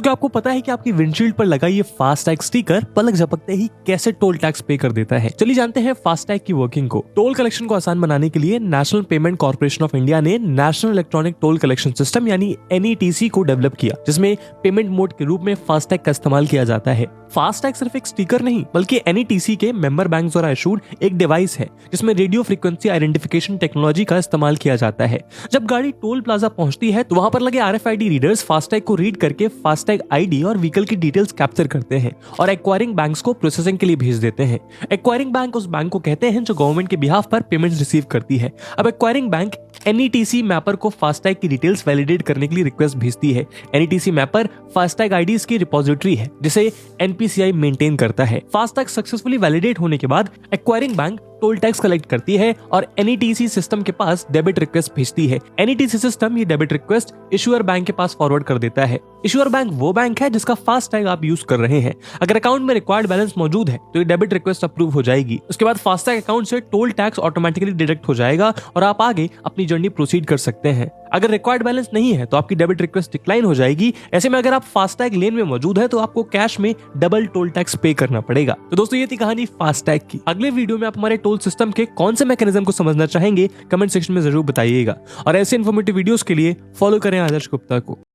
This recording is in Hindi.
क्या आपको पता है कि आपकी विंडशील्ड पर लगा ये फास्टैग स्टिकर पलक झपकते ही कैसे टोल टैक्स पे कर देता है? चलिए जानते हैं फास्टैग की वर्किंग को। टोल कलेक्शन को आसान बनाने के लिए national payment corporation of India ने national electronic toll collection system यानी NETC को डेवलप किया, जिसमें पेमेंट मोड के रूप में फास्टैग का इस्तेमाल किया जाता है। फास्टैग सिर्फ एक स्टिकर नहीं बल्कि NETC के मेंबर बैंक द्वारा इशूड एक डिवाइस है जिसमें रेडियो फ्रीक्वेंसी आइडेंटिफिकेशन टेक्नोलॉजी का इस्तेमाल किया जाता है। जब गाड़ी टोल प्लाजा पहुंचती है तो वहां पर लगे RFID रीडर्स फास्टैग को रीड करके फास्टैग ID और व्हीकल की डिटेल्स कैप्चर करते हैं और एक्वायरिंग बैंक्स को प्रोसेसिंग के लिए भेज देते हैं। एक्वायरिंग बैंक उस बैंक को कहते हैं जो गवर्नमेंट के बिहाफ पर पेमेंट्स रिसीव करती है। अब एक्वायरिंग बैंक NETC मैपर को फास्टैग की डिटेल्स वैलिडेट करने के लिए रिक्वेस्ट भेजती है। NETC मैपर फास्टैग IDs की रिपोजिटरी है जिसे NPCI मेंटेन करता है। फास्टैग सक्सेसफुली वैलिडेट होने के बाद acquiring bank toll tax collect करती है और NETC सिस्टम के पास डेबिट रिक्वेस्ट भेजती है। NETC सिस्टम ये डेबिट रिक्वेस्ट इशूअर बैंक के पास फॉरवर्ड कर देता है। इशूअर बैंक वो बैंक है जिसका फास्टैग आप यूज कर रहे हैं। अगर अकाउंट में रिक्वायर्ड बैलेंस मौजूद है तो ये डेबिट रिक्वेस्ट अप्रूव हो जाएगी। उसके बाद फास्टैग अकाउंट से टोल टैक्स ऑटोमेटिकली डिडक्ट हो जाएगा और आप आगे अपनी जर्नी प्रोसीड कर सकते हैं। अगर रिक्वायर्ड बैलेंस नहीं है तो आपकी डेबिट रिक्वेस्ट डिक्लाइन हो जाएगी। ऐसे में अगर आप फास्टैग लेन में मौजूद है तो आपको कैश में डबल टोल टैक्स पे करना पड़ेगा। तो दोस्तों ये थी कहानी फास्टैग की। अगले वीडियो में आप हमारे टोल सिस्टम के कौन से मैकेनिज्म को समझना चाहेंगे कमेंट सेक्शन में जरूर बताइएगा और ऐसे इन्फॉर्मेटिव वीडियोस के लिए फॉलो करें आदर्श गुप्ता को।